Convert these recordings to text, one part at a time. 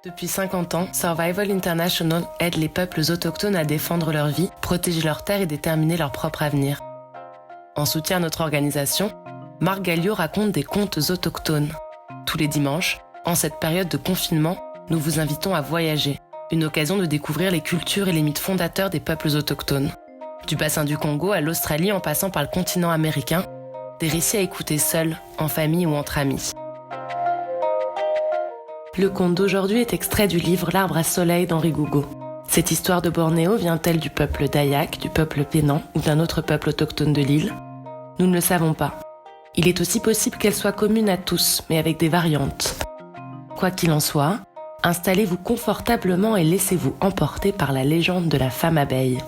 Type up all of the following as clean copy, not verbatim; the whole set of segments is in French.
Depuis 50 ans, Survival International aide les peuples autochtones à défendre leur vie, protéger leurs terres et déterminer leur propre avenir. En soutien à notre organisation, Marc Galliot raconte des contes autochtones. Tous les dimanches, en cette période de confinement, nous vous invitons à voyager. Une occasion de découvrir les cultures et les mythes fondateurs des peuples autochtones. Du bassin du Congo à l'Australie en passant par le continent américain, des récits à écouter seuls, en famille ou entre amis. Le conte d'aujourd'hui est extrait du livre L'Arbre à soleil d'Henri Gougaud. Cette histoire de Bornéo vient-elle du peuple Dayak, du peuple Pénan ou d'un autre peuple autochtone de l'île ? Nous ne le savons pas. Il est aussi possible qu'elle soit commune à tous, mais avec des variantes. Quoi qu'il en soit, installez-vous confortablement et laissez-vous emporter par la légende de la femme abeille.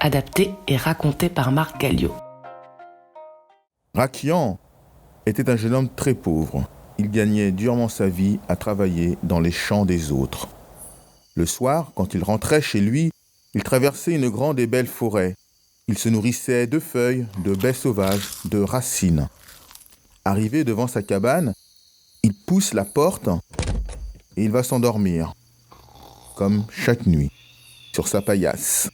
Adapté et raconté par Marc Galliot. Rakian était un jeune homme très pauvre. Il gagnait durement sa vie à travailler dans les champs des autres. Le soir, quand il rentrait chez lui, il traversait une grande et belle forêt. Il se nourrissait de feuilles, de baies sauvages, de racines. Arrivé devant sa cabane, il pousse la porte et il va s'endormir, comme chaque nuit, sur sa paillasse.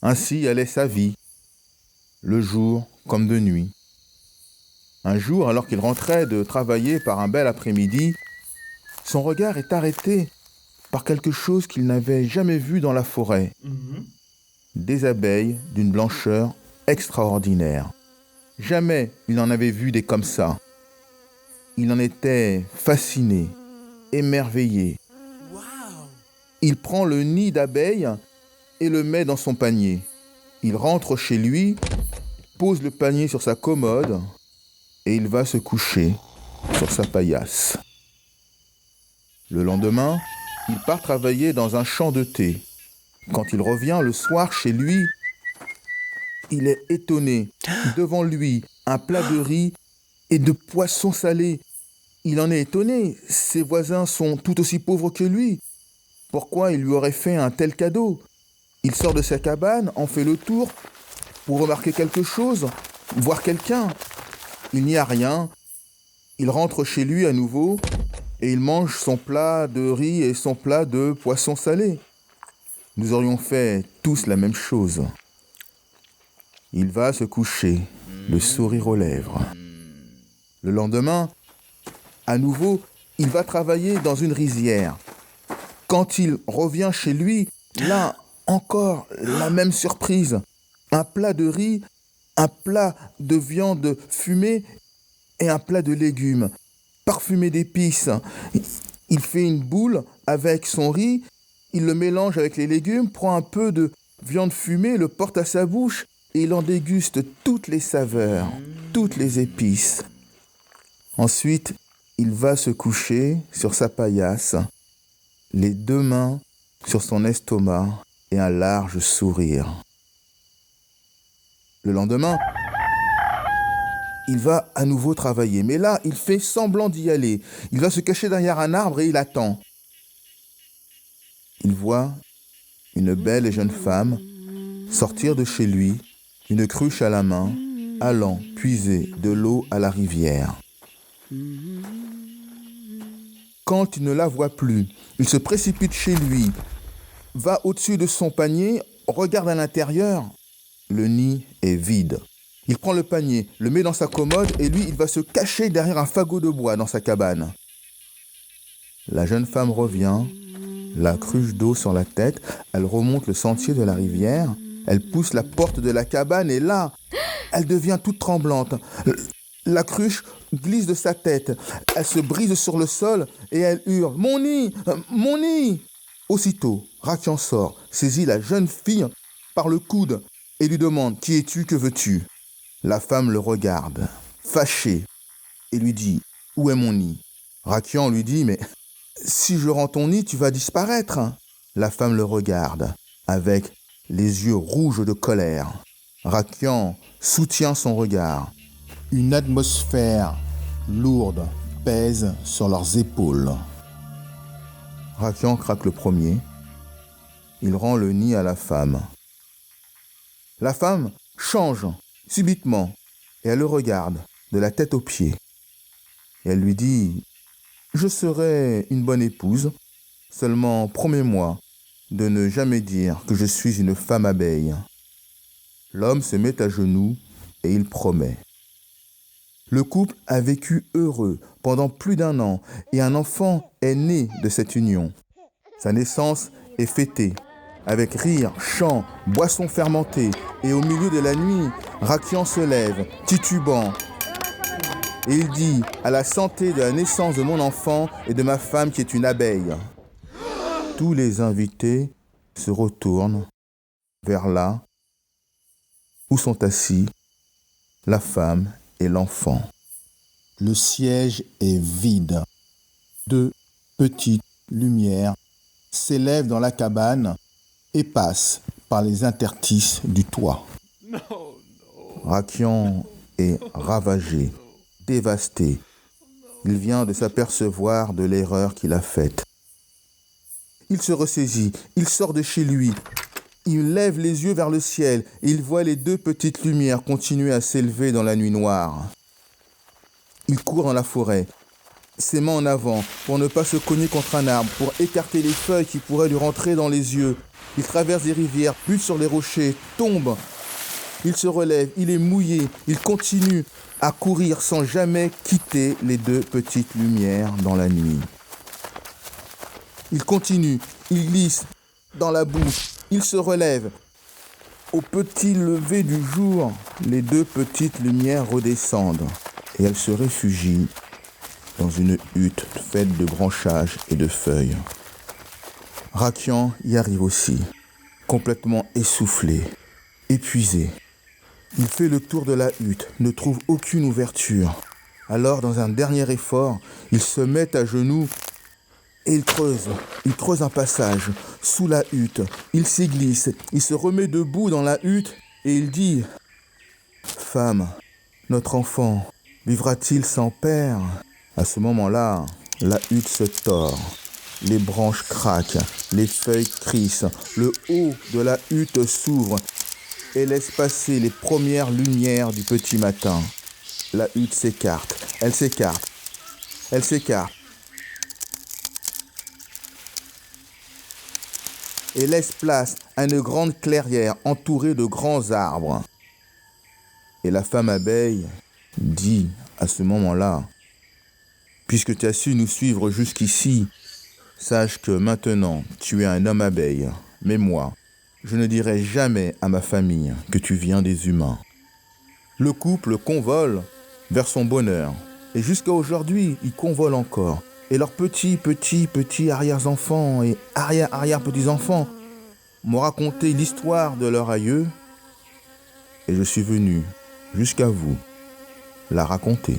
Ainsi allait sa vie, le jour comme de nuit. Un jour, alors qu'il rentrait de travailler par un bel après-midi, son regard est arrêté par quelque chose qu'il n'avait jamais vu dans la forêt. Des abeilles d'une blancheur extraordinaire. Jamais il n'en avait vu des comme ça. Il en était fasciné, émerveillé. Il prend le nid d'abeilles et le met dans son panier. Il rentre chez lui, pose le panier sur sa commode et il va se coucher sur sa paillasse. Le lendemain, il part travailler dans un champ de thé. Quand il revient le soir chez lui, il est étonné. Devant lui, un plat de riz et de poisson salé. Il en est étonné. Ses voisins sont tout aussi pauvres que lui. Pourquoi il lui aurait fait un tel cadeau ? Il sort de sa cabane, en fait le tour pour remarquer quelque chose, voir quelqu'un. Il n'y a rien. Il rentre chez lui à nouveau et il mange son plat de riz et son plat de poisson salé. Nous aurions fait tous la même chose. Il va se coucher, le sourire aux lèvres. Le lendemain, à nouveau, il va travailler dans une rizière. Quand il revient chez lui, là encore la même surprise. Un plat de riz, un plat de viande fumée et un plat de légumes, parfumé d'épices. Il fait une boule avec son riz, il le mélange avec les légumes, prend un peu de viande fumée, le porte à sa bouche et il en déguste toutes les saveurs, toutes les épices. Ensuite, il va se coucher sur sa paillasse, les deux mains sur son estomac et un large sourire. Le lendemain, il va à nouveau travailler, mais là, il fait semblant d'y aller. Il va se cacher derrière un arbre et il attend. Il voit une belle et jeune femme sortir de chez lui, une cruche à la main, allant puiser de l'eau à la rivière. Quand il ne la voit plus, il se précipite chez lui, va au-dessus de son panier, regarde à l'intérieur. Le nid est vide. Il prend le panier, le met dans sa commode et lui, il va se cacher derrière un fagot de bois dans sa cabane. La jeune femme revient, la cruche d'eau sur la tête, elle remonte le sentier de la rivière, elle pousse la porte de la cabane et là, elle devient toute tremblante. La cruche glisse de sa tête, elle se brise sur le sol et elle hurle « Mon nid ! Mon nid !» Aussitôt, Rakian sort, saisit la jeune fille par le coude et lui demande « Qui es-tu, que veux-tu » La femme le regarde, fâchée, et lui dit « Où est mon nid ?» Rakian lui dit « Mais si je rends ton nid, tu vas disparaître. » La femme le regarde, avec les yeux rouges de colère. Rakian soutient son regard. Une atmosphère lourde pèse sur leurs épaules. Rakian craque le premier. Il rend le nid à la femme. La femme change subitement et elle le regarde de la tête aux pieds. Et elle lui dit Je serai une bonne épouse, seulement promets-moi de ne jamais dire que je suis une femme abeille. » L'homme se met à genoux et il promet. Le couple a vécu heureux pendant plus d'1 an et un enfant est né de cette union. Sa naissance est fêtée avec rire, chant, boissons fermentées, et au milieu de la nuit, Rakian se lève, titubant, et il dit « À la santé de la naissance de mon enfant et de ma femme qui est une abeille ». Tous les invités se retournent vers là où sont assis la femme et l'enfant. Le siège est vide. 2 petites lumières s'élèvent dans la cabane et passent par les interstices du toit. Rakian est ravagé, dévasté. Il vient de s'apercevoir de l'erreur qu'il a faite. Il se ressaisit, il sort de chez lui. Il lève les yeux vers le ciel et il voit les 2 petites lumières continuer à s'élever dans la nuit noire. Il court dans la forêt, ses mains en avant pour ne pas se cogner contre un arbre, pour écarter les feuilles qui pourraient lui rentrer dans les yeux. Il traverse des rivières, bute sur les rochers, tombe. Il se relève, il est mouillé, il continue à courir sans jamais quitter les 2 petites lumières dans la nuit. Il continue, il glisse dans la boue, il se relève. Au petit lever du jour, les 2 petites lumières redescendent et elles se réfugient dans une hutte faite de branchages et de feuilles. Rakian y arrive aussi, complètement essoufflé, épuisé. Il fait le tour de la hutte, ne trouve aucune ouverture. Alors, dans un dernier effort, il se met à genoux et il creuse un passage sous la hutte. Il s'y glisse, il se remet debout dans la hutte et il dit « Femme, notre enfant vivra-t-il sans père ?» À ce moment-là, la hutte se tord. Les branches craquent, les feuilles crissent, le haut de la hutte s'ouvre et laisse passer les premières lumières du petit matin. La hutte s'écarte, elle s'écarte, elle s'écarte. Et laisse place à une grande clairière entourée de grands arbres. Et la femme abeille dit à ce moment-là, « Puisque tu as su nous suivre jusqu'ici, sache que maintenant tu es un homme abeille, mais moi, je ne dirai jamais à ma famille que tu viens des humains. » Le couple convole vers son bonheur, et jusqu'à aujourd'hui, ils convolent encore. Et leurs petits arrière-enfants et arrière-petits-enfants m'ont raconté l'histoire de leur aïeux, et je suis venu jusqu'à vous la raconter.